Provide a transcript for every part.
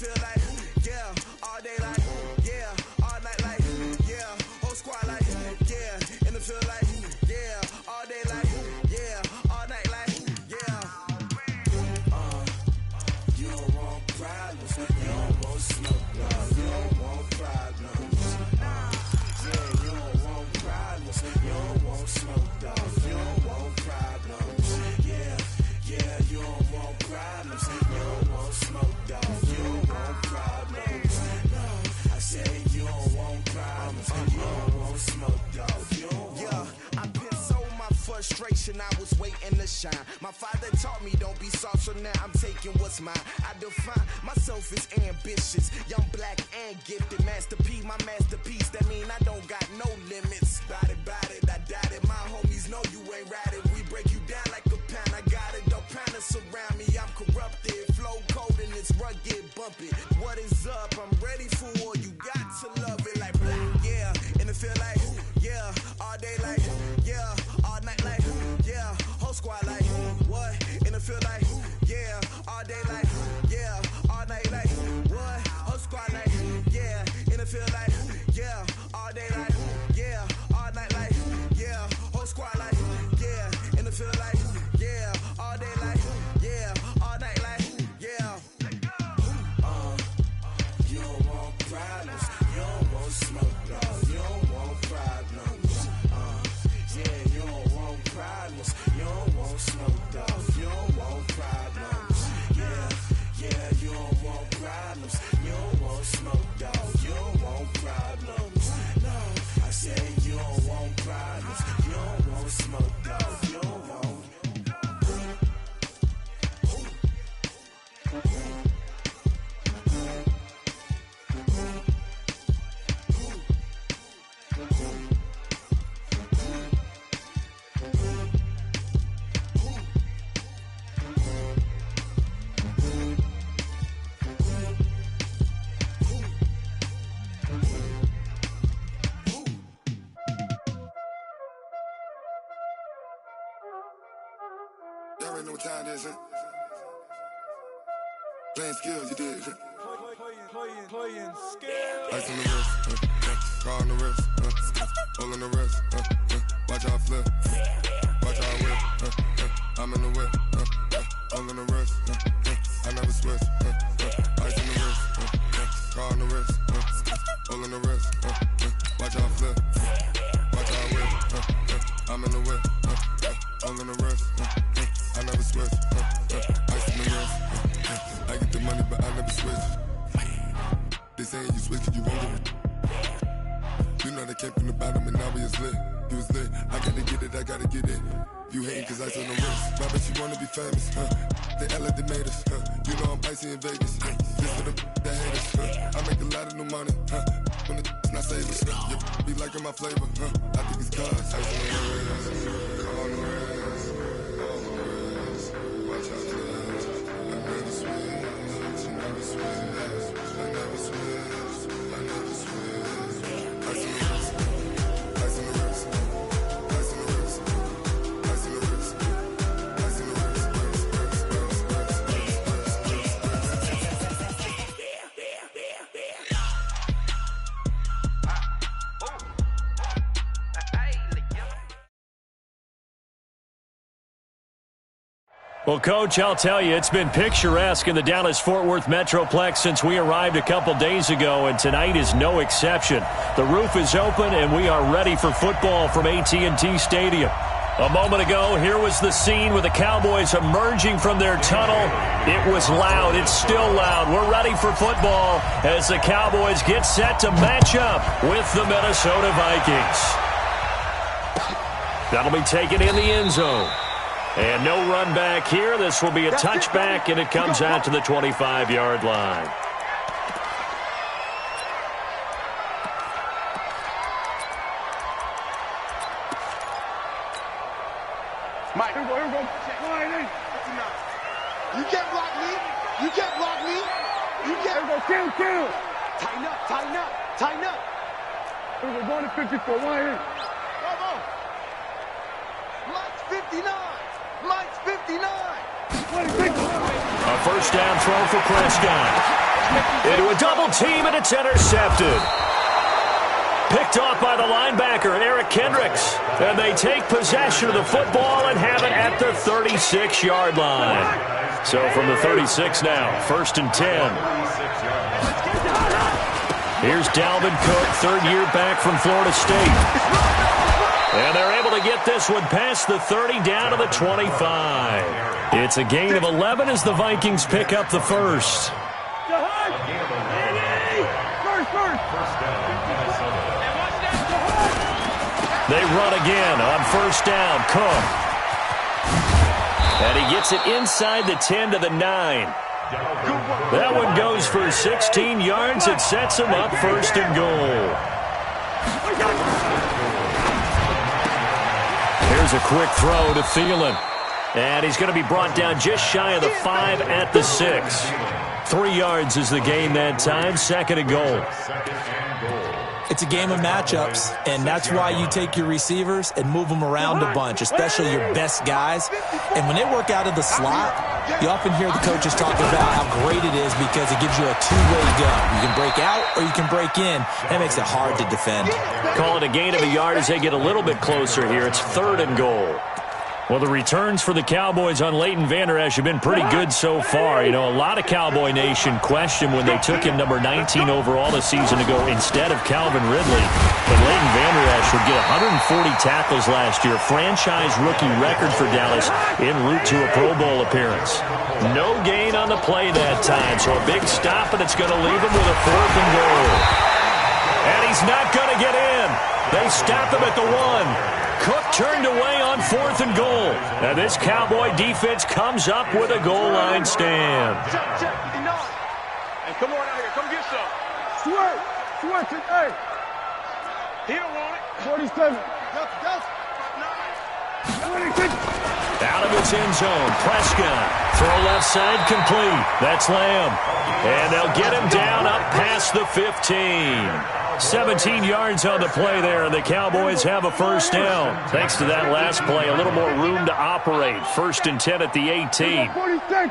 field like, yeah, all day like, yeah, all night like, yeah, whole squad like, yeah, in the field like, yeah, all day like, yeah, all night like, yeah. You don't want problems, you don't want smoke, no, you don't want problems. Yeah, you don't want problems, you don't want smoke, dog, you don't want problems. Yeah, you don't want problems, you don't want smoke, dog, you don't want problems. No, I said you don't want problems, you don't want smoke, dog, you don't want. Yeah, I pissed so my frustration, I was waiting to shine. My father taught me don't be soft, so now I'm taking what's mine. I define myself as ambitious, young, black, and gifted. Master P, my masterpiece, that mean I don't got no limits. Bout it, I doubt it. My homies know you ain't ratted. We break you down like a pound. I got it, don't pound us around me. I'm corrupted, flow cold and it's rugged, bump it. What is up? I'm ready for war. You got to love it like black, yeah. And it feel like, yeah, all day like, yeah, all night like, yeah, whole squad like, what? And it feel like, yeah, all day like, yeah, all night like, what? Whole squad like, yeah, and it feel like, yeah, all day like, yeah, all night like, yeah, whole squad like, yeah, and it feel like, yeah, all day like, yeah, all night like, yeah. You don't want problems, you don't want smoke, dog, you don't want problems. Yeah, you don't want problems, you don't want smoke, dog, you don't want problems. Yeah, you don't want problems, you don't want smoke, dog, you don't want problems. No, I said you don't want problems, you don't want smoke, dog, you don't want. Y'all already know what time it is, huh? Playing skills, you did. Playing skills. Ice on the wrist, car on the wrist, hole on the wrist, watch how I flip, watch how I whip, I'm in the whip, hole on the wrist, I never switch, ice on the wrist, car on the wrist, hole on the wrist, watch how I flip, watch how I whip, I'm in the whip, hole on the wrist, I never switch, ice on the wrist, I get the money but I never switch. They saying you switch cause you won't get it. You know they came from the bottom and now we is lit. You was lit, I gotta get it, I gotta get it. You hating cause ice on the wrist. Why bet you wanna be famous, huh? They act like they made us, huh? You know I'm icy in Vegas, this for the that hate us, huh? I make a lot of new money, huh? When the not savers, you be liking my flavor, huh? I think it's cause ice on the wrist, on the wrist, on the wrist. Watch out for this, I never switch, I never switch. Well, Coach, I'll tell you, it's been picturesque in the Dallas-Fort Worth Metroplex since we arrived a couple days ago, and tonight is no exception. The roof is open, and we are ready for football from AT&T Stadium. A moment ago, here was the scene with the Cowboys emerging from their tunnel. It was loud. It's still loud. We're ready for football as the Cowboys get set to match up with the Minnesota Vikings. That'll be taken in the end zone. And no run back here. This will be a touchback, and it comes out to the 25-yard line. Mike, here we go. You can't block me. You can't block me. You can't. Here we go. Kill. Tighten up. Here we go. Going to 54. One here. Come on. Mike's 59. A first down throw for Prescott. Into a double team, and it's intercepted. Picked off by the linebacker, Eric Kendricks. And they take possession of the football and have it at the 36-yard line. So from the 36 now, 1st and 10. Here's Dalvin Cook, third year back from Florida State. And they're able to get this one past the 30 down to the 25. It's a gain of 11 as the Vikings pick up the first. They run again on 1st down. Cook. And he gets it inside the 10 to the 9. That one goes for 16 yards. It sets him up 1st and goal. Here's a quick throw to Thielen. And he's going to be brought down just shy of the 5 at the 6. 3 yards is the gain that time. 2nd and goal. It's a game of matchups, and that's why you take your receivers and move them around a bunch, especially your best guys. And when they work out of the slot, you often hear the coaches talking about how great it is because it gives you a two-way go. You can break out or you can break in. That makes it hard to defend. Call it a gain of a yard as they get a little bit closer here. It's 3rd and goal. Well, the returns for the Cowboys on Leighton Vander Esch have been pretty good so far. You know, a lot of Cowboy Nation questioned when they took him number 19 overall a season ago instead of Calvin Ridley. But Leighton Vander Esch would get 140 tackles last year, franchise rookie record for Dallas, en route to a Pro Bowl appearance. No gain on the play that time, so a big stop, and it's going to leave him with a 4th and goal. And he's not going to get in. They stop him at the 1. Cook turned away on 4th and goal. And this Cowboy defense comes up with a goal line stand. Check. Hey, come on out here. Come get some. Sweat. Hey. He don't want it. 47. Out of its end zone. Prescott. Throw left side complete. That's Lamb. And they'll get him down up past the 15. 17 yards on the play there, and the Cowboys have a 1st down. Thanks to that last play, a little more room to operate. 1st and 10 at the 18. 46.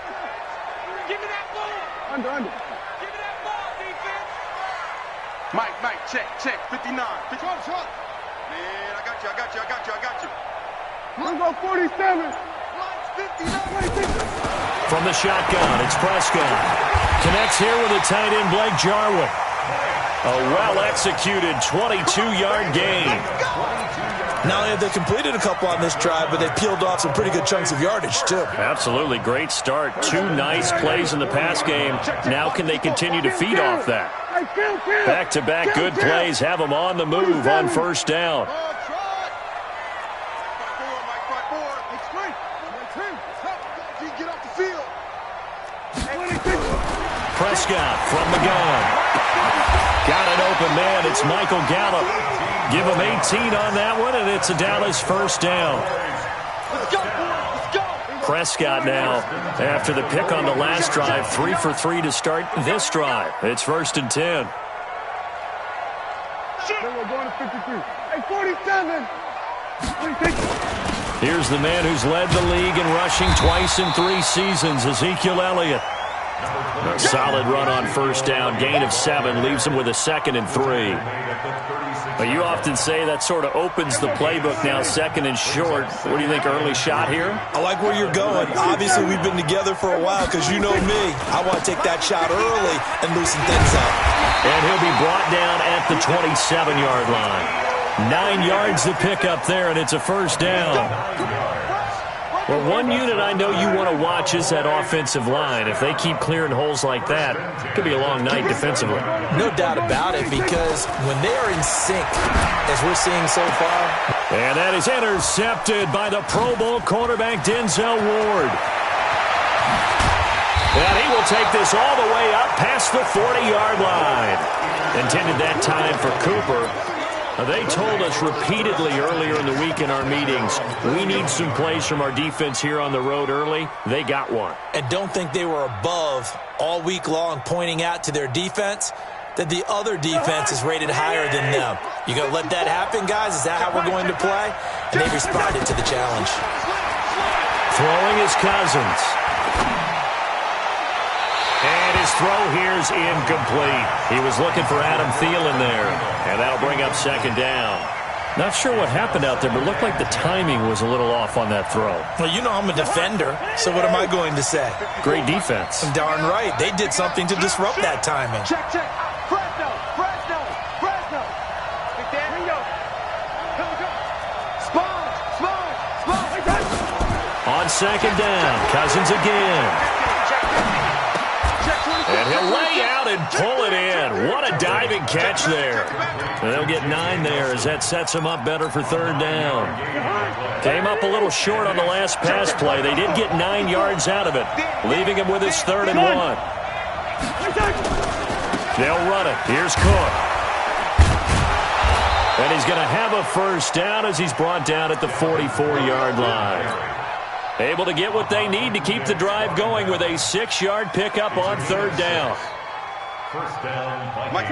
Give me that ball. Under. Give me that ball, defense. Mike, check. 59. Truck. Man, I got you. Let's go 47. Mike's 59. From the shotgun, it's Prescott. Connects here with a tight end, Blake Jarwin. A well-executed 22-yard gain. Not only have they completed a couple on this drive, but they peeled off some pretty good chunks of yardage, too. Absolutely. Great start. 2 nice plays in the pass game. Now can they continue to feed off that? Back-to-back good plays have them on the move on 1st down. Prescott from the gun. Got an open man. It's Michael Gallup. Give him 18 on that one, and it's a Dallas 1st down. Prescott now, after the pick on the last drive, 3 for 3 to start this drive. It's 1st and 10. We're going to 53. Hey, 47. Here's the man who's led the league in rushing twice in 3 seasons, Ezekiel Elliott. A solid run on 1st down, gain of 7, leaves him with a 2nd and 3. But you often say that sort of opens the playbook now, 2nd and short. What do you think, early shot here? I like where you're going. Obviously, we've been together for a while because you know me. I want to take that shot early and loosen things up. And he'll be brought down at the 27-yard line. 9 yards to pick up there, and it's a 1st down. Well, one unit I know you want to watch is that offensive line. If they keep clearing holes like that, it could be a long night defensively. No doubt about it, because when they are in sync, as we're seeing so far. And that is intercepted by the Pro Bowl quarterback, Denzel Ward. And he will take this all the way up past the 40-yard line. Intended that time for Cooper. They told us repeatedly earlier in the week in our meetings, we need some plays from our defense here on the road early. They got one. And don't think they were above all week long pointing out to their defense that the other defense is rated higher than them. You going to let that happen, guys? Is that how we're going to play? And they responded to the challenge. Throwing is Cousins. And his throw here's incomplete. He was looking for Adam Thielen there, and that'll bring up second down. Not sure what happened out there, but it looked like the timing was a little off on that throw. Well, you know I'm a defender, so what am I going to say? Great defense. Darn right. They did something to disrupt that timing. Check. Fresno. Big Dan. Ringo. Go. Sponge. On second down, Cousins again. And he'll lay out and pull it in. What a diving catch there. And they'll get 9 there as that sets him up better for third down. Came up a little short on the last pass play. They did get 9 yards out of it, leaving him with his 3rd and 1. They'll run it. Here's Cook. And he's going to have a first down as he's brought down at the 44-yard line. Able to get what they need to keep the drive going with a 6-yard pickup on third down. First down. Mike.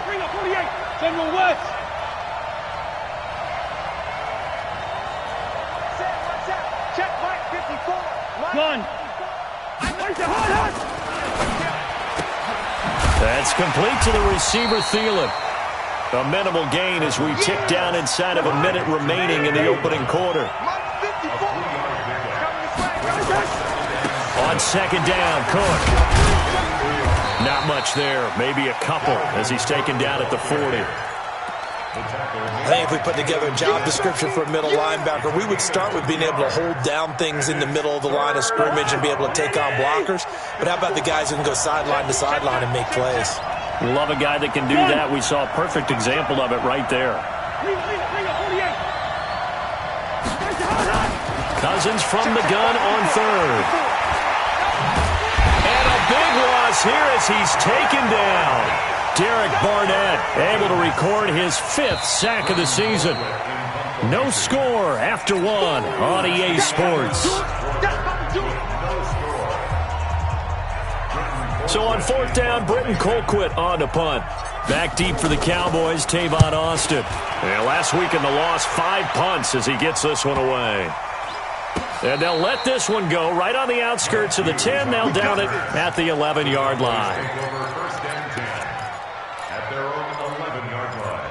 Bring up 48. General West. Check Mike 54. Gun. That's complete to the receiver, Thielen. A minimal gain as we tick down inside of a minute remaining in the opening quarter. On second down, Cook. Not much there, maybe a couple as he's taken down at the 40. I think if we put together a job description for a middle linebacker, we would start with being able to hold down things in the middle of the line of scrimmage and be able to take on blockers. But how about the guys who can go sideline to sideline and make plays? Love a guy that can do that. We saw a perfect example of it right there. Cousins from the gun on third. And a big loss here as he's taken down. Derek Barnett able to record his 5th sack of the season. No score after 1 on EA Sports. So on fourth down, Britton Colquitt on to punt. Back deep for the Cowboys, Tavon Austin. And last week in the loss, 5 punts as he gets this one away. And they'll let this one go right on the outskirts of the 10. They'll down it at the 11-yard line. At their own 11-yard line.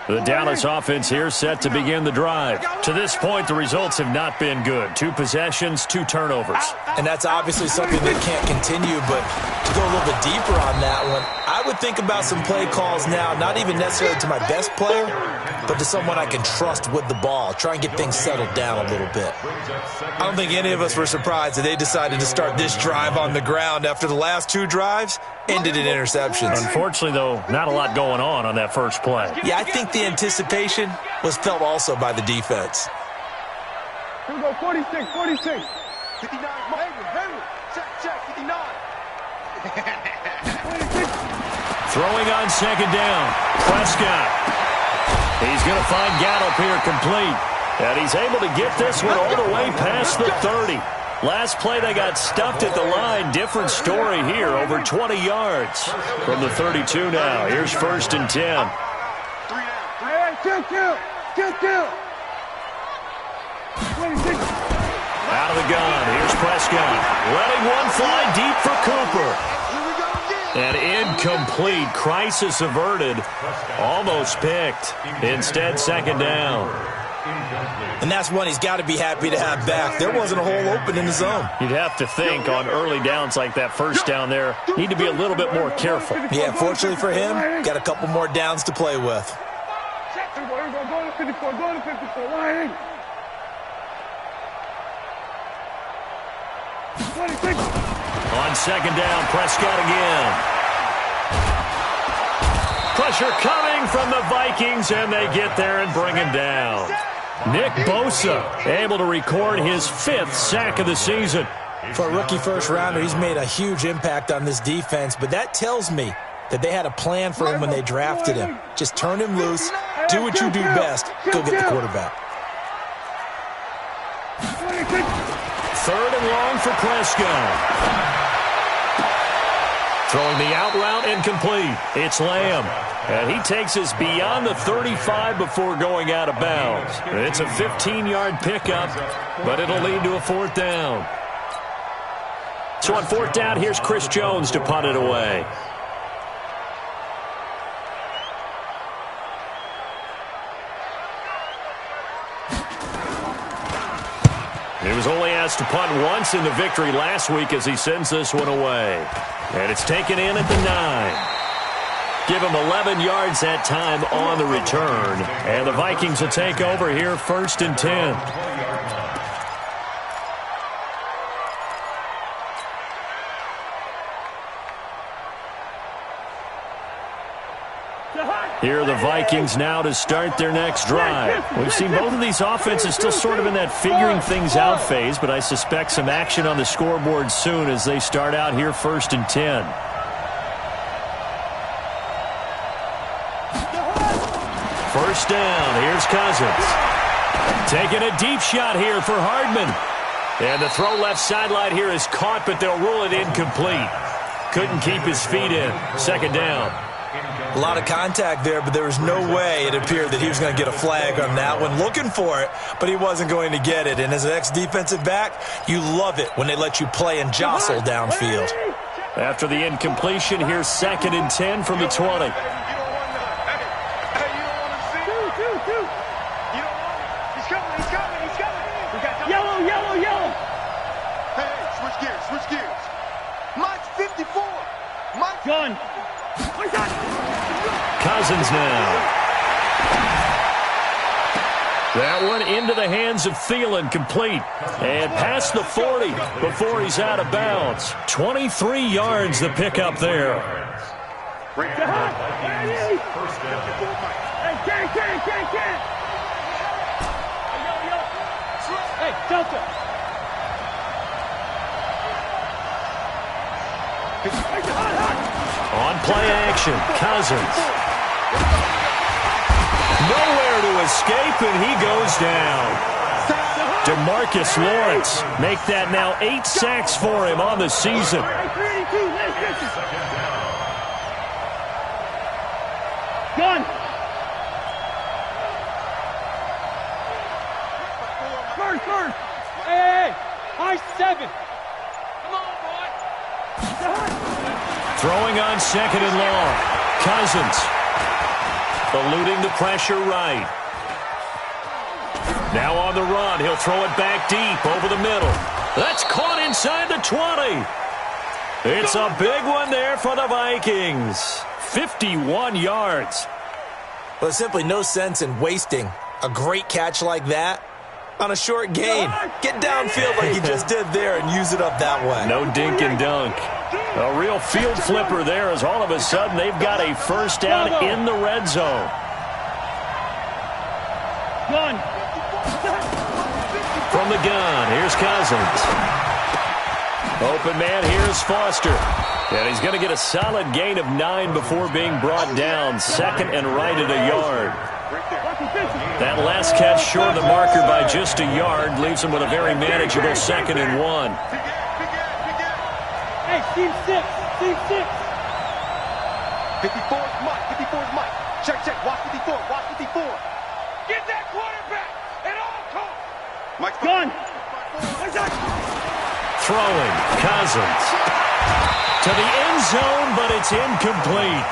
The Dallas offense here set to begin the drive. To this point, the results have not been good. 2 possessions, 2 turnovers. And that's obviously something that can't continue, but to go a little bit deeper on that one, I would think about some play calls now, not even necessarily to my best player, but to someone I can trust with the ball. Try and get things settled down a little bit. I don't think any of us were surprised that they decided to start this drive on the ground after the last 2 drives ended in interceptions. Unfortunately, though, not a lot going on that first play. Yeah, I think the anticipation was felt also by the defense. Here we go, 46. 59. Henry. Check, 59. Throwing on second down. Prescott. He's going to find Gallup here complete. And he's able to get this one all the way past the 30. Last play, they got stuffed at the line. Different story here, over 20 yards from the 32 now. Here's 1st and 10. Hey, kill. 26. Out of the gun, here's Prescott. Letting one fly deep for Cooper. And incomplete. Crisis averted. Almost picked. Instead, second down. And that's one he's got to be happy to have back. There wasn't a hole open in the zone. You'd have to think on early downs like that first down there, need to be a little bit more careful. Yeah, fortunately for him, got a couple more downs to play with. Go to 54, go to 54, line. 26. On second down, Prescott again. Pressure coming from the Vikings, and they get there and bring him down. Nick Bosa able to record his 5th sack of the season. For a rookie first-rounder, he's made a huge impact on this defense, but that tells me that they had a plan for him when they drafted him. Just turn him loose, do what you do best, go get the quarterback. 3rd and long for Prescott. Throwing the out route incomplete. It's Lamb. And he takes us beyond the 35 before going out of bounds. It's a 15-yard pickup, but it'll lead to a 4th down. So on 4th down, here's Chris Jones to punt it away. He was only asked to punt once in the victory last week as he sends this one away. And it's taken in at the 9. Give him 11 yards that time on the return. And the Vikings will take over here 1st and 10. Here are the Vikings now to start their next drive. We've seen both of these offenses still sort of in that figuring things out phase, but I suspect some action on the scoreboard soon as they start out here 1st and 10. First down, here's Cousins. Taking a deep shot here for Hardman. And the throw left sideline here is caught, but they'll rule it incomplete. Couldn't keep his feet in. 2nd down. A lot of contact there, but there was no way it appeared that he was going to get a flag on that one. Looking for it, but he wasn't going to get it. And as an ex-defensive back, you love it when they let you play and jostle downfield. After the incompletion, here's 2nd and 10 from the 20. Yellow. Hey, switch gears. Mike's 54. Mike's Gun. Cousins now. That one into the hands of Thielen, complete. And past the 40 before he's out of bounds. 23 yards the pickup there. Hey, Delta. On play action, Cousins. Nowhere to escape, and he goes down. DeMarcus Lawrence make that now 8 sacks for him on the season. Gun. First. Hey, high 7. Come on, boy. Throwing on 2nd and long. Cousins eluding the pressure right. Now on the run. He'll throw it back deep over the middle. That's caught inside the 20. It's a big one there for the Vikings. 51 yards. Well, there's simply no sense in wasting a great catch like that on a short gain. Get downfield like you just did there and use it up that way. No dink and dunk. A real field flipper there as all of a sudden they've got a first down in the red zone. Gun. From the gun, here's Cousins. Open man, here's Foster. And he's going to get a solid gain of 9 before being brought down. 2nd and right at a yard. That last catch short of the marker by just a yard leaves him with a very manageable 2nd and 1. Hey, team 6. 54's Mike. Check. Watch 54. Get that quarterback at all costs. Mike's Gun. Throwing, Cousins. To the end zone, but it's incomplete.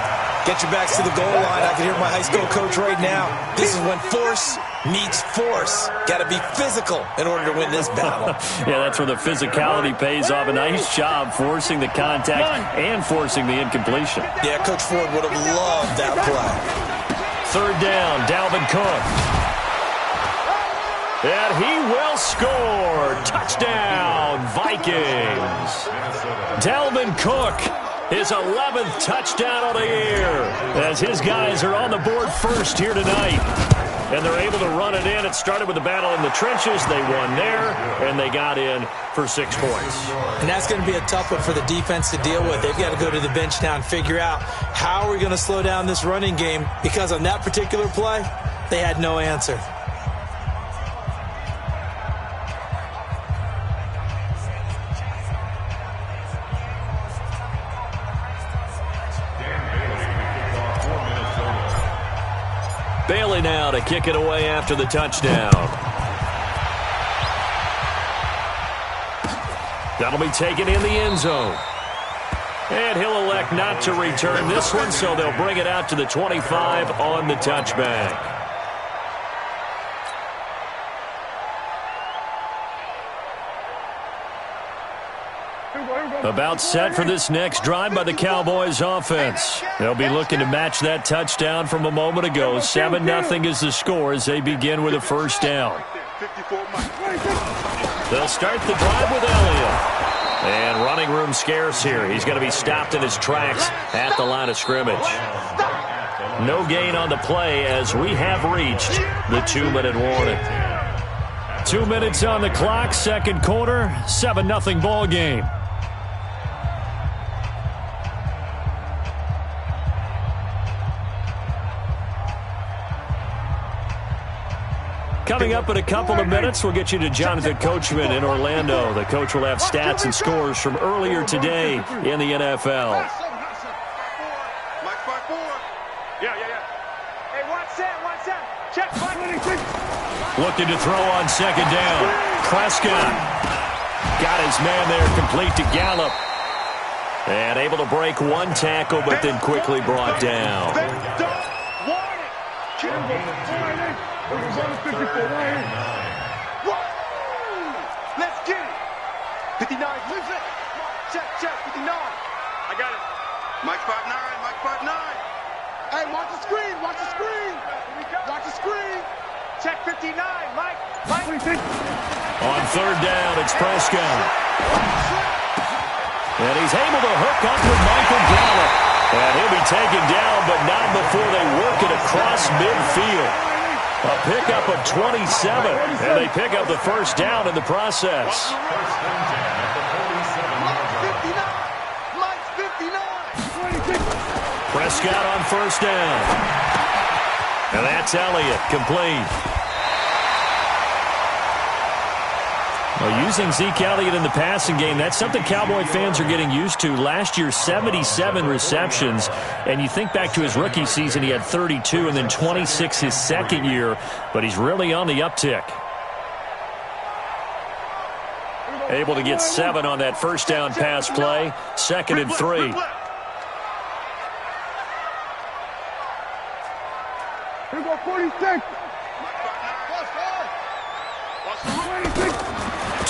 Get your backs to the goal line. I can hear my high school coach right now. This is when force meets force. Got to be physical in order to win this battle. Yeah, that's where the physicality pays off. A nice job forcing the contact and forcing the incompletion. Yeah, Coach Ford would have loved that play. Third down, Dalvin Cook. And he will score. Touchdown, Vikings. Dalvin Cook, his 11th touchdown of the year, as his guys are on the board first here tonight. And they're able to run it in. It started with a battle in the trenches. They won there, and they got in for 6 points. And that's going to be a tough one for the defense to deal with. They've got to go to the bench now and figure out how we're going to slow down this running game, because on that particular play, they had no answer. Bailey now to kick it away after the touchdown. That'll be taken in the end zone. And he'll elect not to return this one, so they'll bring it out to the 25 on the touchback. About set for this next drive by the Cowboys offense. They'll be looking to match that touchdown from a moment ago. 7-0 is the score as they begin with a first down. They'll start the drive with Elliott. And running room scarce here. He's going to be stopped in his tracks at the line of scrimmage. No gain on the play as we have reached the 2-minute warning. 2 minutes on the clock, second quarter, 7-0 ball game. Coming up in a couple of minutes, we'll get you to Jonathan Coachman in Orlando. The coach will have stats and scores from earlier today in the NFL. Hey, watch that. Check, Looking to throw on second down. Prescott got his man there complete to Gallup. And able to break one tackle, but then quickly brought down. Let's get it. 59, lose it. Check, 59. I got it. Mike 5'9", Hey, watch the screen. Watch the screen. Check 59, Mike. On third down, it's Prescott. And he's able to hook up with Michael Gallup. And he'll be taken down, but not before they work it across midfield. A pickup of 27, and they pick up the first down in the process. Mike's 59. Prescott on first down. And that's Elliott, complete. Well, using Zeke Elliott in the passing game, that's something Cowboy fans are getting used to. Last year, 77 receptions, and you think back to his rookie season, he had 32 and then 26 his second year, but he's really on the uptick. Able to get 7 on that first down pass play, 2nd and 3. Here we go, 46.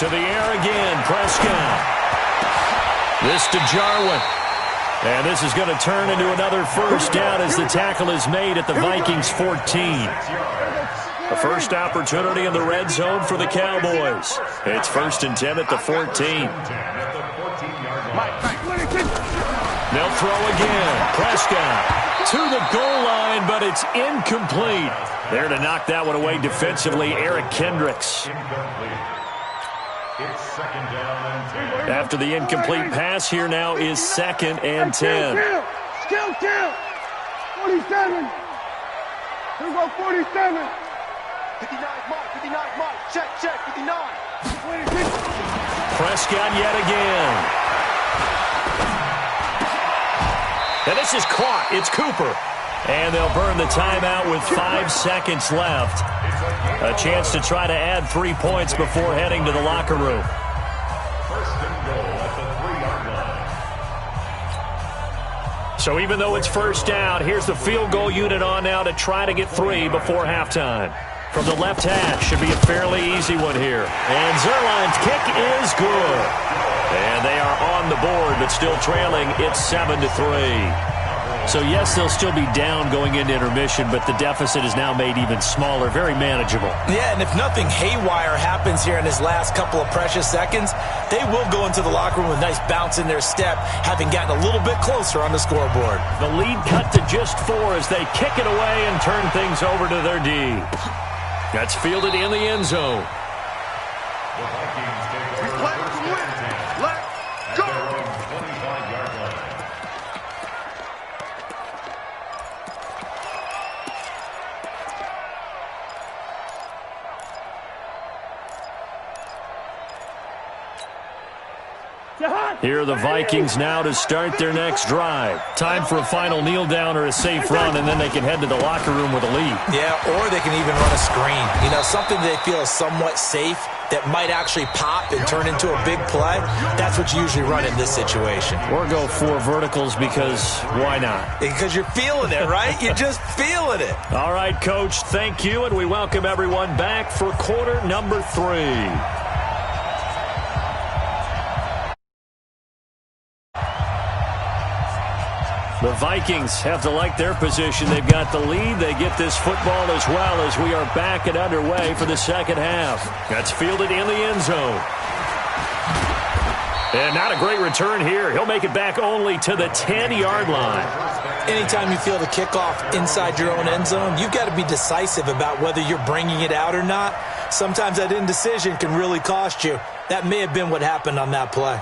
To the air again, Prescott. This to Jarwin. And this is going to turn into another first down as the tackle is made at the Vikings 14. The first opportunity in the red zone for the Cowboys. It's 1st and 10 at the 14. They'll throw again. Prescott to the goal line, but it's incomplete. There to knock that one away defensively, Eric Kendricks. After the incomplete pass, here now is 2nd and 10. Skill count. 47. Here we go, 47. 59, Mike. Check, 59. Prescott yet again. And this is caught. It's Cooper. And they'll burn the timeout with 5 seconds left. A chance to try to add 3 points before heading to the locker room. So even though it's first down, here's the field goal unit on now to try to get 3 before halftime. From the left hash, should be a fairly easy one here. And Zuerlein's kick is good. And they are on the board, but still trailing. It's 7-3. So, yes, they'll still be down going into intermission, but the deficit is now made even smaller, very manageable. Yeah, and if nothing haywire happens here in his last couple of precious seconds, they will go into the locker room with a nice bounce in their step, having gotten a little bit closer on the scoreboard. The lead cut to just 4 as they kick it away and turn things over to their D. That's fielded in the end zone. Here are the Vikings now to start their next drive. Time for a final kneel down or a safe run, and then they can head to the locker room with a lead. Yeah, or they can even run a screen. You know, something they feel is somewhat safe that might actually pop and turn into a big play. That's what you usually run in this situation. Or go 4 verticals because why not? Because you're feeling it, right? You're just feeling it. All right, Coach, thank you, and we welcome everyone back for quarter number 3. The Vikings have to like their position. They've got the lead. They get this football as well as we are back and underway for the second half. That's fielded in the end zone. And not a great return here. He'll make it back only to the 10-yard line. Anytime you feel the kickoff inside your own end zone, you've got to be decisive about whether you're bringing it out or not. Sometimes that indecision can really cost you. That may have been what happened on that play.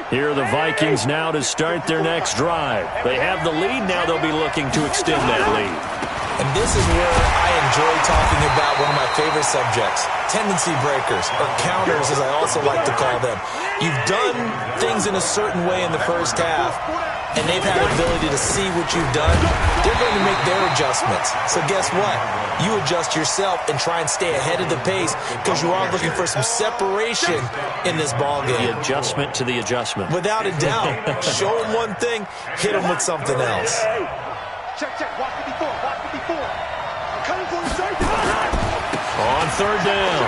Here are the Vikings now to start their next drive. They have the lead. Now they'll be looking to extend that lead. And this is where I enjoy talking about one of my favorite subjects, tendency breakers, or counters as I also like to call them. You've done things in a certain way in the first half, and they've had the ability to see what you've done. They're going to make their adjustments. So guess what? You adjust yourself and try and stay ahead of the pace because you are looking for some separation in this ball game. The adjustment to the adjustment. Without a doubt. Show them one thing, hit them with something else. Check, watch 54, watch 54. I'm coming for the straight down. On third down,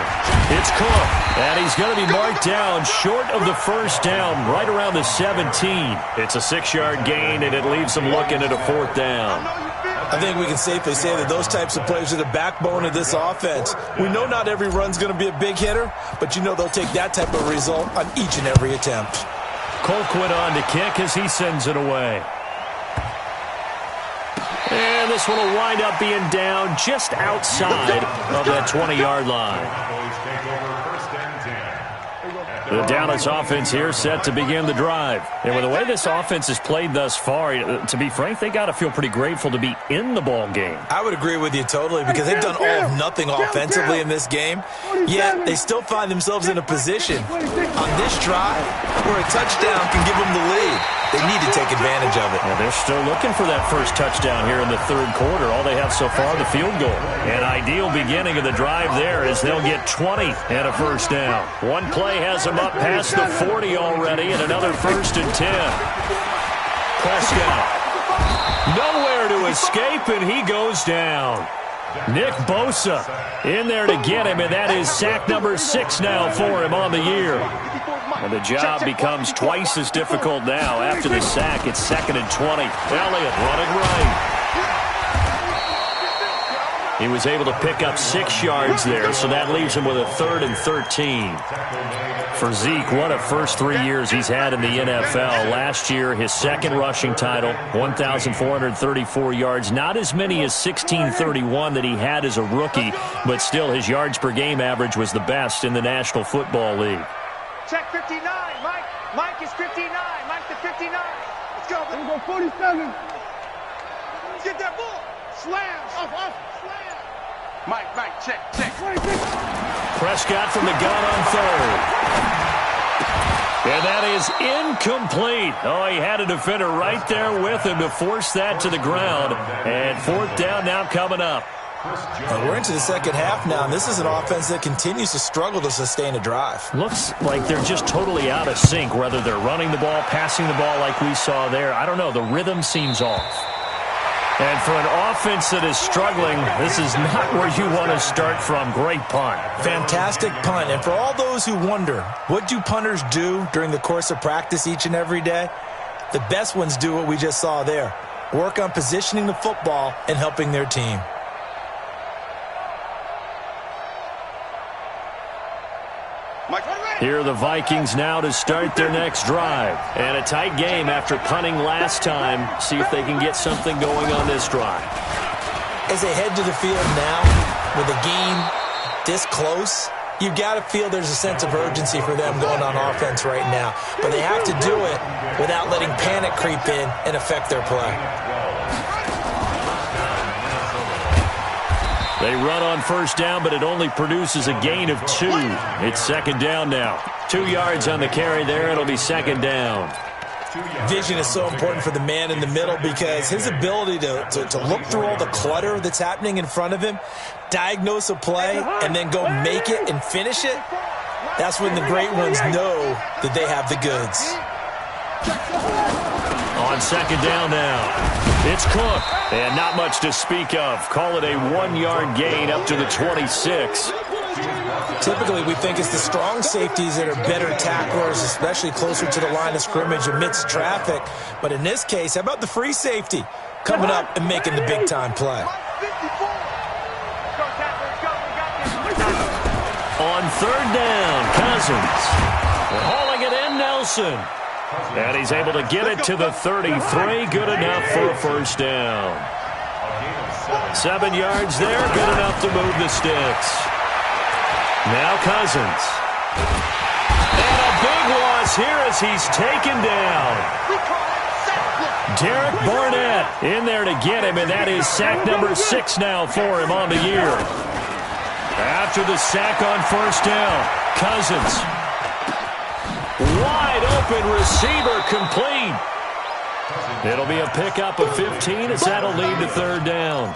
it's Cook, and he's going to be marked down short of the first down, right around the 17. It's a 6-yard gain, and it leaves them looking at a 4th down. I think we can safely say that those types of plays are the backbone of this offense. We know not every run's going to be a big hitter, but you know they'll take that type of result on each and every attempt. Colquitt on to kick as he sends it away. And this one will wind up being down just outside of that 20-yard line. The Dallas offense here set to begin the drive. And with the way this offense has played thus far, to be frank, they got to feel pretty grateful to be in the ball game. I would agree with you totally because they've done all of nothing offensively in this game, yet they still find themselves in a position on this drive where a touchdown can give them the lead. They need to take advantage of it. Well, they're still looking for that first touchdown here in the third quarter. All they have so far, the field goal. An ideal beginning of the drive there as they'll get 20 and a first down. One play has them up past the 40 already and another 1st and 10. Prescott. Nowhere to escape, and he goes down. Nick Bosa in there to get him, and that is sack number 6 now for him on the year. And the job becomes twice as difficult now. After the sack, it's 2nd and 20. Elliott running right. He was able to pick up 6 yards there, so that leaves him with a 3rd and 13. For Zeke, what a first 3 years he's had in the NFL. Last year, his 2nd rushing title, 1,434 yards. Not as many as 1,631 that he had as a rookie, but still his yards per game average was the best in the National Football League. Check 59, Mike. Mike is 59. Mike to 59. Let's go. We're going to go 47. Let's get that ball. Slams. Off. Slam. Mike, check. 26. Prescott from the gun on 3rd. And that is incomplete. Oh, he had a defender right there with him to force that to the ground. And fourth down now coming up. And we're into the second half now, and this is an offense that continues to struggle to sustain a drive. Looks like they're just totally out of sync, whether they're running the ball, passing the ball like we saw there. I don't know. The rhythm seems off. And for an offense that is struggling, this is not where you want to start from. Great punt. Fantastic punt. And for all those who wonder, what do punters do during the course of practice each and every day? The best ones do what we just saw there. Work on positioning the football and helping their team. Here are the Vikings now to start their next drive. And a tight game after punting last time. See if they can get something going on this drive. As they head to the field now, with a game this close, you've got to feel there's a sense of urgency for them going on offense right now. But they have to do it without letting panic creep in and affect their play. They run on first down, but it only produces a gain of 2. It's second down now. 2 yards on the carry there. It'll be second down. Vision is so important for the man in the middle because his ability to look through all the clutter that's happening in front of him, diagnose a play, and then go make it and finish it, that's when the great ones know that they have the goods. On second down now. It's Cook, and not much to speak of. Call it a 1-yard gain up to the 26. Typically, we think it's the strong safeties that are better tacklers, especially closer to the line of scrimmage amidst traffic. But in this case, how about the free safety coming up and making the big-time play? On third down, Cousins. Hauling it in, Nelson. And he's able to get it to the 33. Good enough for a first down. 7 yards there. Good enough to move the sticks. Now Cousins. And a big loss here as he's taken down. Derek Barnett in there to get him, and that is sack number 6 now for him on the year. After the sack on first down, Cousins. Wide open receiver complete. It'll be a pickup of 15 as that'll lead to third down.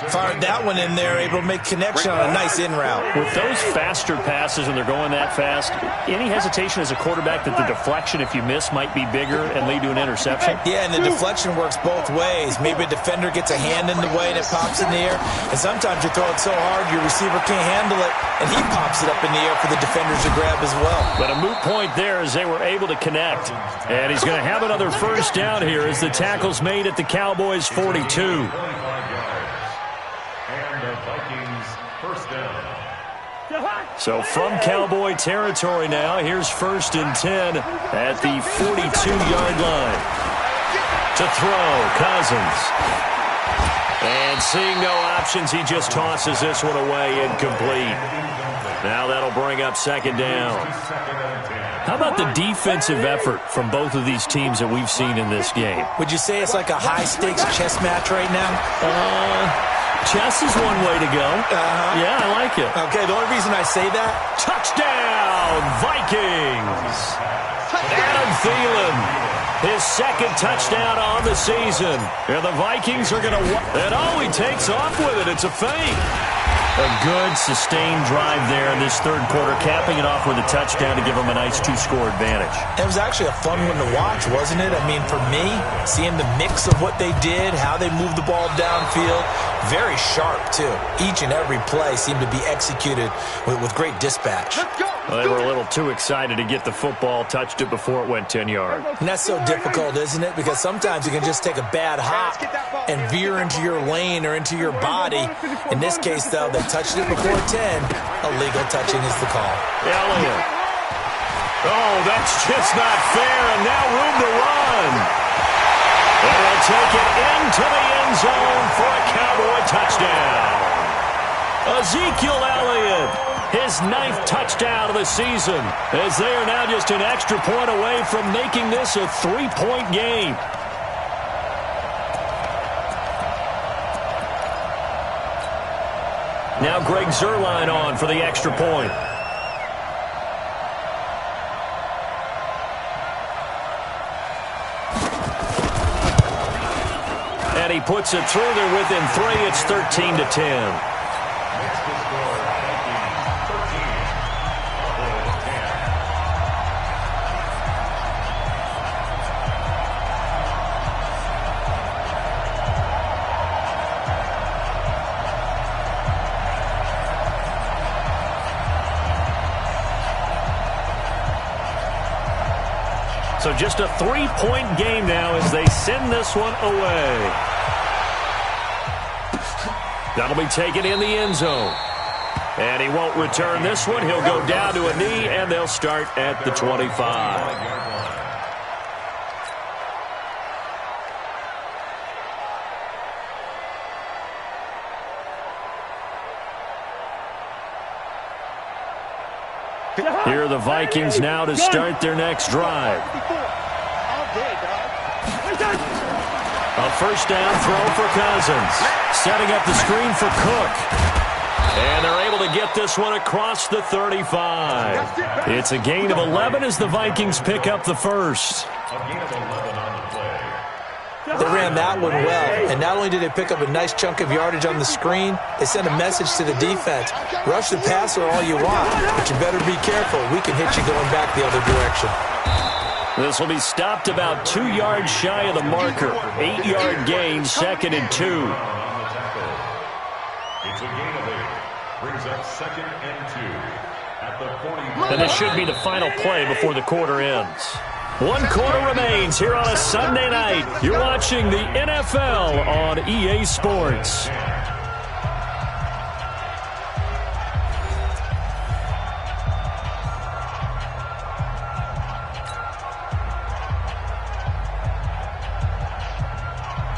Fired that one in there, able to make connection on a nice in route. With those faster passes when they're going that fast, any hesitation as a quarterback that the deflection, if you miss, might be bigger and lead to an interception? Yeah, and the deflection works both ways. Maybe a defender gets a hand in the way and it pops in the air. And sometimes you throw it so hard your receiver can't handle it, and he pops it up in the air for the defenders to grab as well. But a moot point there as they were able to connect. And he's going to have another first down here as the tackle's made at the Cowboys' 42. So from Cowboy territory now, here's first and 10 at the 42-yard line. To throw, Cousins. And seeing no options, he just tosses this one away, incomplete. Now that'll bring up second down. How about the defensive effort from both of these teams that we've seen in this game? Would you say it's like a high-stakes chess match right now? Chess is one way to go. Yeah, I like it. Okay, the only reason I say that... Touchdown, Vikings! Adam Thielen, his second touchdown on the season. And the Vikings are going to... And he takes off with it. It's a fake. A good, sustained drive there in this third quarter, capping it off with a touchdown to give them a nice 2-score advantage. It was actually a fun one to watch, wasn't it? I mean, for me, seeing the mix of what they did, how they moved the ball downfield, very sharp, too. Each and every play seemed to be executed with great dispatch. Well, they were a little too excited to get the football, touched it before it went 10 yards. And that's so difficult, isn't it? Because sometimes you can just take a bad hop and veer into your lane or into your body. In this case, though, they touched it before 10. Illegal touching is the call. Elliott. Oh, that's just not fair, and now room to run. And he'll take it into the end zone for a Cowboy touchdown. Ezekiel Elliott, his 9th touchdown of the season, as they are now just an extra point away from making this a 3-point game. Now Greg Zuerlein on for the extra point. he puts it through. They're within 3. It's 13-10. So just a 3-point game now as they send this one away. That'll be taken in the end zone. And he won't return this one. He'll go down to a knee, and they'll start at the 25. Here are the Vikings now to start their next drive. A first down throw for Cousins. Setting up the screen for Cook. And they're able to get this one across the 35. It's a gain of 11 as the Vikings pick up the first. They ran that one well, and not only did they pick up a nice chunk of yardage on the screen, they sent a message to the defense. Rush the passer all you want, but you better be careful. We can hit you going back the other direction. This will be stopped about 2 yards shy of the marker. 8-yard gain, 2nd and 2. It's a gain of 8. Brings up 2nd and 2 at the 40. And this should be the final play before the quarter ends. 1 quarter remains here on a Sunday night. You're watching the NFL on EA Sports.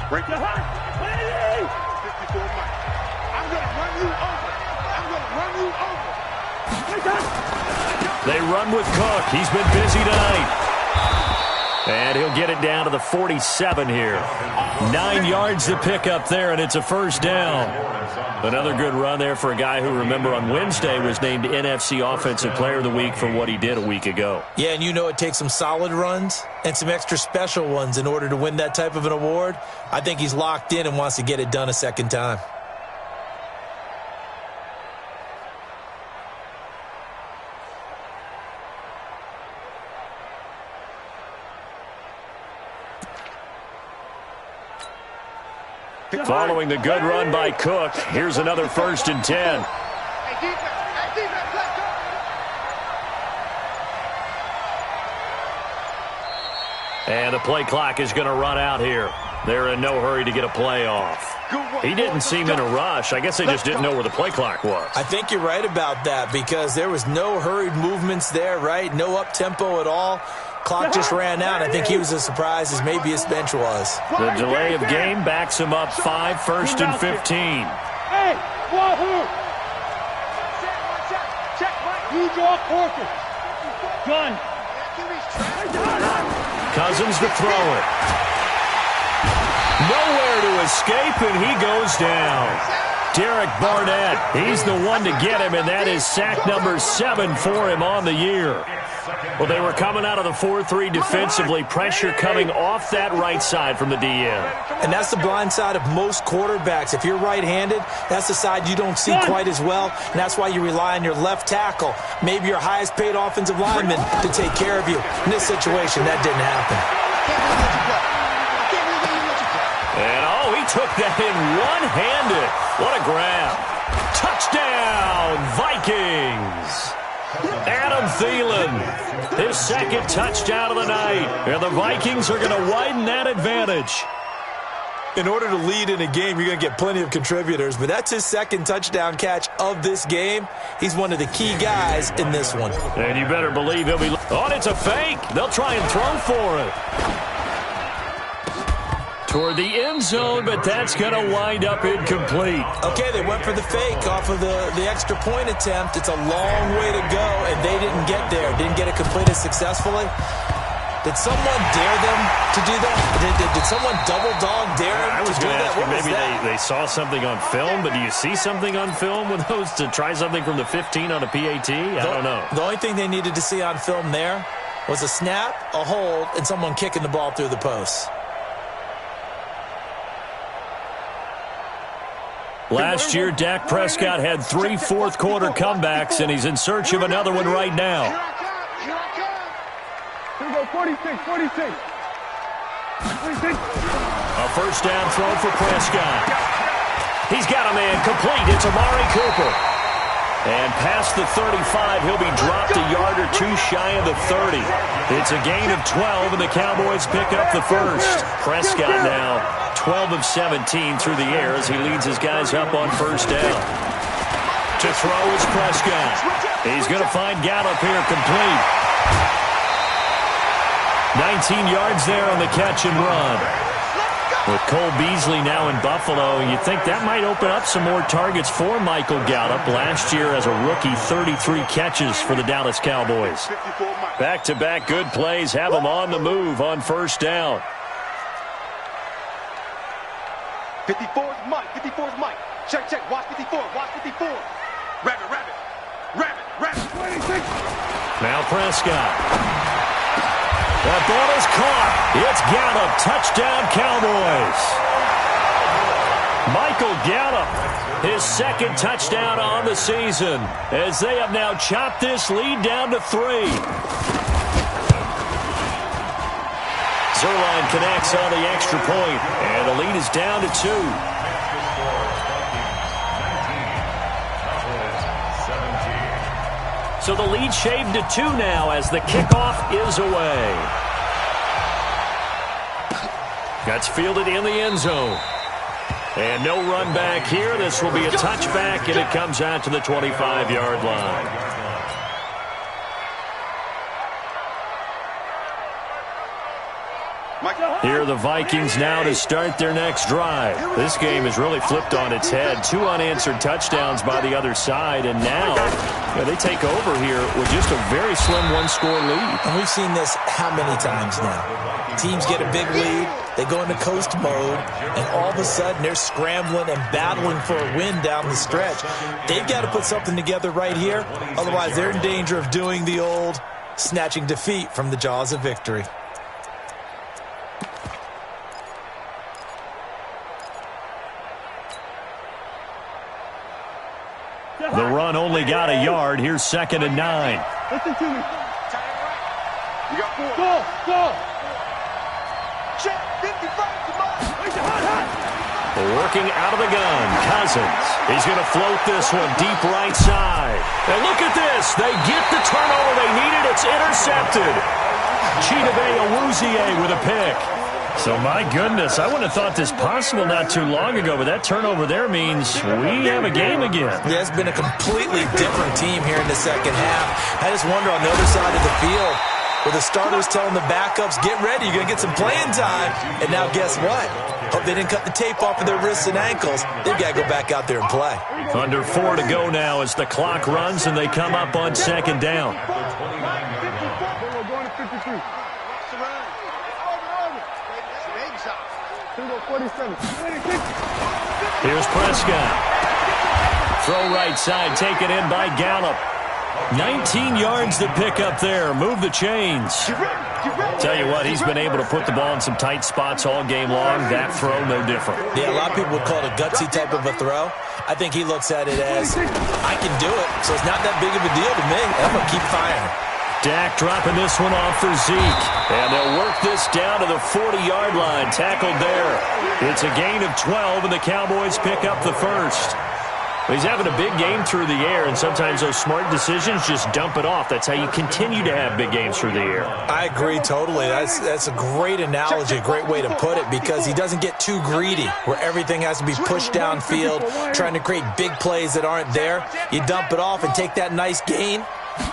Break the heart. 54 Mike. I'm going to run you over. I'm going to run you over. They run with Cook. He's been busy tonight. And he'll get it down to the 47 here. 9 yards to pick up there, and it's a first down. Another good run there for a guy who, remember, on Wednesday was named NFC Offensive Player of the Week for what he did a week ago. Yeah, and you know it takes some solid runs and some extra special ones in order to win that type of an award. I think he's locked in and wants to get it done a second time. Following the good run by Cook, here's another 1st and 10. And the play clock is going to run out here. They're in no hurry to get a play off. He didn't seem in a rush. I guess they just didn't know where the play clock was. I think you're right about that because there was no hurried movements there, right? No up-tempo at all. Clock just ran out. I think he was as surprised as maybe his bench was. The delay of game backs him up 5, 1st and 15. Hey, Wahoo! You draw Corker. Gun. Cousins to throw it. Nowhere to escape, and he goes down. Derek Barnett, he's the one to get him, and that is sack number 7 for him on the year. Well, they were coming out of the 4-3 defensively. Pressure coming off that right side from the DN. And that's the blind side of most quarterbacks. If you're right-handed, that's the side you don't see quite as well, and that's why you rely on your left tackle, maybe your highest-paid offensive lineman, to take care of you. In this situation, that didn't happen. And, he took that in one-handed. What a grab. Touchdown, Vikings. Adam Thielen, his 2nd touchdown of the night. And the Vikings are going to widen that advantage. In order to lead in a game, you're going to get plenty of contributors, but that's his 2nd touchdown catch of this game. He's one of the key guys in this one. And you better believe he'll be... Oh, it's a fake. They'll try and throw for it. Toward the end zone, but that's going to wind up incomplete. Okay, they went for the fake off of the extra point attempt. It's a long way to go, and they didn't get there. Didn't get it completed successfully. Did someone dare them to do that? Did someone double-dog dare them to do that? What was maybe that? they saw something on film, but do you see something on film with those to try something from the 15 on a PAT? I don't know. The only thing they needed to see on film there was a snap, a hold, and someone kicking the ball through the post. Last year, Dak Prescott had 3 fourth-quarter comebacks, and he's in search of another one right now. Here I come. Here we go, 46, 46. 46. A first down throw for Prescott. He's got a man complete. It's Amari Cooper. And past the 35, he'll be dropped a yard or two shy of the 30. It's a gain of 12, and the Cowboys pick up the first. Prescott now 12 of 17 through the air as he leads his guys up on first down. To throw is Prescott. He's going to find Gallup here complete. 19 yards there on the catch and run. With Cole Beasley now in Buffalo, you think that might open up some more targets for Michael Gallup. Last year as a rookie, 33 catches for the Dallas Cowboys. Back-to-back good plays have them on the move on first down. 54 is Mike. 54 is Mike. Check, check. Watch 54. Watch 54. Rabbit, rabbit. Rabbit, rabbit. 26. Now Prescott. That ball is caught. It's Gallup. Touchdown, Cowboys. Michael Gallup, his second touchdown on the season, as they have now chopped this lead down to 3. Zuerlein connects on the extra point, and the lead is down to 2. So the lead shaved to 2 now as the kickoff is away. That's fielded in the end zone. And no run back here. This will be a touchback, and it comes out to the 25-yard line. Here are the Vikings now to start their next drive. This game has really flipped on its head. 2 unanswered touchdowns by the other side, and now they take over here with just a very slim one-score lead. And we've seen this how many times now? Teams get a big lead, they go into coast mode, and all of a sudden they're scrambling and battling for a win down the stretch. They've got to put something together right here, otherwise they're in danger of doing the old snatching defeat from the jaws of victory. The run only got a yard. Here's 2nd and 9. Listen to me. You got 4. Go. Check. 55. Come on. Working out of the gun. Cousins. He's going to float this one deep right side. And look at this. They get the turnover they needed. It's intercepted. Chidobe Awuzie with a pick. So, my goodness, I wouldn't have thought this possible not too long ago, but that turnover there means we have a game again. Yeah, it's been a completely different team here in the second half. I just wonder on the other side of the field, where the starters telling the backups, get ready, you're going to get some playing time. And now guess what? Hope they didn't cut the tape off of their wrists and ankles. They've got to go back out there and play. Under 4 to go now as the clock runs and they come up on 2nd down. Here's Prescott. Throw right side, taken in by Gallup. 19 yards to pick up there. Move the chains. Tell you what, he's been able to put the ball in some tight spots all game long. That throw, no different. Yeah, a lot of people would call it a gutsy type of a throw. I think he looks at it as, I can do it, so it's not that big of a deal to me. I'm going to keep firing. Dak dropping this one off for Zeke. And they'll work this down to the 40-yard line. Tackled there. It's a gain of 12, and the Cowboys pick up the first. He's having a big game through the air, and sometimes those smart decisions just dump it off. That's how you continue to have big games through the air. I agree totally. That's a great analogy, a great way to put it, because he doesn't get too greedy where everything has to be pushed downfield, trying to create big plays that aren't there. You dump it off and take that nice gain,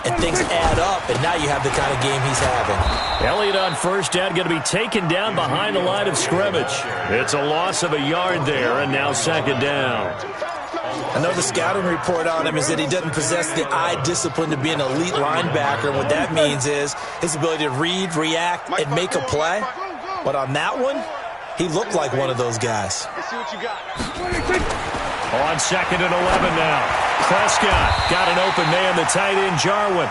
and things add up, and now you have the kind of game he's having. Elliott on first down, going to be taken down behind the line of scrimmage. It's a loss of a yard there, and now 2nd down. I know the scouting report on him is that he doesn't possess the eye discipline to be an elite linebacker, and what that means is his ability to read, react, and make a play. But on that one, he looked like one of those guys. Let's see what you got. On 2nd and 11 now. Prescott got an open man, the tight end Jarwin.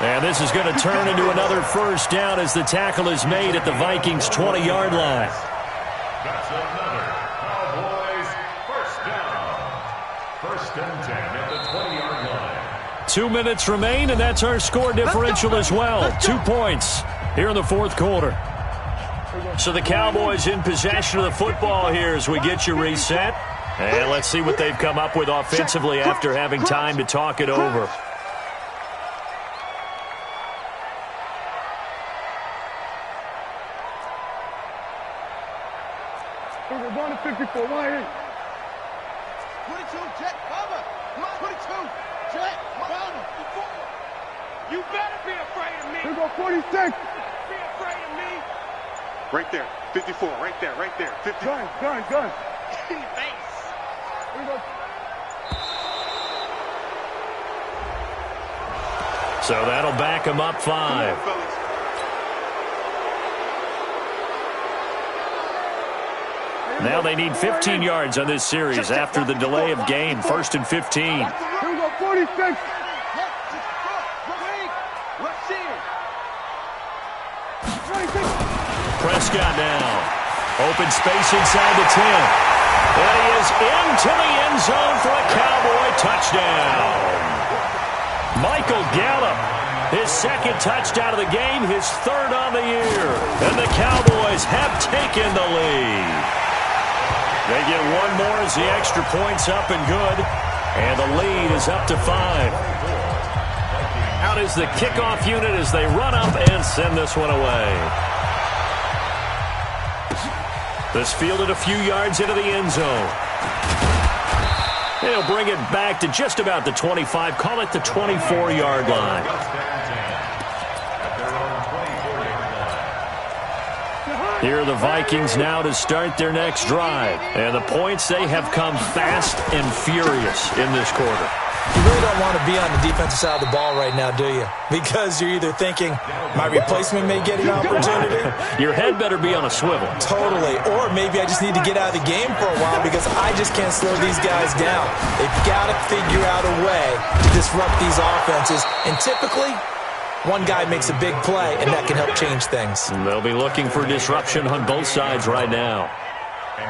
And this is going to turn into another first down as the tackle is made at the Vikings' 20-yard line. That's another Cowboys first down. First and 10 at the 20-yard line. 2 minutes remain, and that's our score differential as well. 2 points here in the fourth quarter. So the Cowboys in possession of the football here as we get you reset. And let's see what they've come up with offensively after having time to talk it over. We're going to 54. 1-8. 22, jet, cover. 22, jet, cover. You better be afraid of me. We're going 46. Be afraid of me. Right there. 54. Right there. Right there. 50. Gun. In the face. So that'll back them up 5. Now they need 15 yards on this series after the delay of game. 1st and 15. Here we go, 46. Prescott now. Open space inside the 10. And he is into the end zone for a Cowboy touchdown. Michael Gallup, his 2nd touchdown of the game, his 3rd on the year. And the Cowboys have taken the lead. They get one more as the extra point's up and good. And the lead is up to 5. Out is the kickoff unit as they run up and send this one away. This fielded a few yards into the end zone. They'll bring it back to just about the 25. Call it the 24-yard line. Here are the Vikings now to start their next drive. And the points, they have come fast and furious in this quarter. You really don't want to be on the defensive side of the ball right now, do you? Because you're either thinking, my replacement may get an opportunity. Your head better be on a swivel. Totally. Or maybe I just need to get out of the game for a while because I just can't slow these guys down. They've got to figure out a way to disrupt these offenses. And typically, one guy makes a big play, and that can help change things. And they'll be looking for disruption on both sides right now.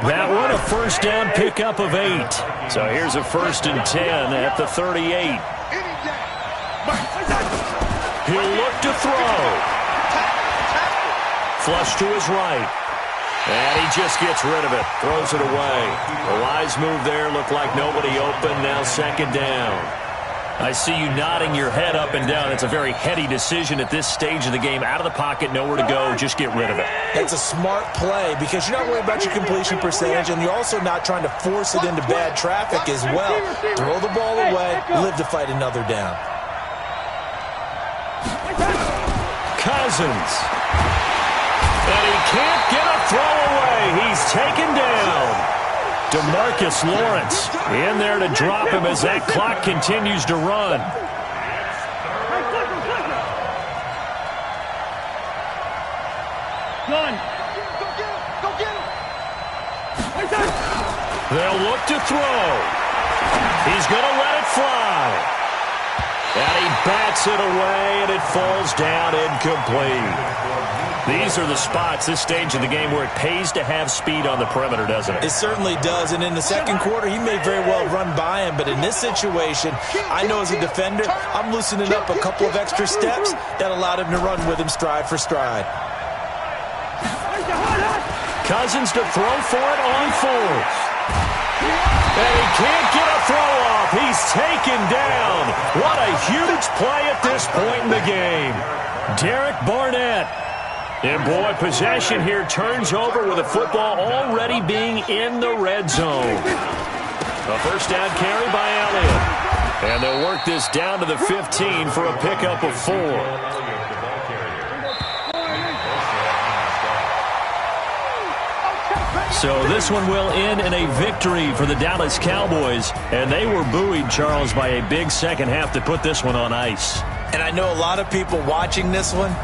That one, a first down pickup of 8. So here's a 1st and 10 at the 38. He'll look to throw. Flush to his right. And he just gets rid of it. Throws it away. A wise move there. Looked like nobody open. Now 2nd down. I see you nodding your head up and down. It's a very heady decision at this stage of the game. Out of the pocket, nowhere to go. Just get rid of it. It's a smart play because you're not worried about your completion percentage, and you're also not trying to force it into bad traffic as well. Throw the ball away, live to fight another down. Cousins. And he can't get a throw away. He's taken down. DeMarcus Lawrence in there to drop him as that clock continues to run. Go get him. They'll look to throw. He's going to let it fly. And he bats it away, and it falls down incomplete. These are the spots, this stage of the game, where it pays to have speed on the perimeter, doesn't it? It certainly does, and in the 2nd quarter, he may very well run by him, but in this situation, I know as a defender, I'm loosening up a couple of extra steps that allowed him to run with him stride for stride. Cousins to throw for it on 4th. And he can't get a throw off. He's taken down. What a huge play at this point in the game. Derek Barnett. And boy, possession here turns over with the football already being in the red zone. A first down carry by Elliott. And they'll work this down to the 15 for a pickup of 4. So this one will end in a victory for the Dallas Cowboys. And they were buoyed, Charles, by a big second half to put this one on ice. And I know a lot of people watching this one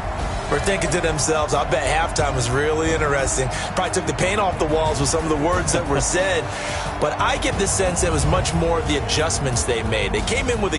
were thinking to themselves, I bet halftime was really interesting. Probably took the paint off the walls with some of the words that were said. But I get the sense it was much more of the adjustments they made. They came in with a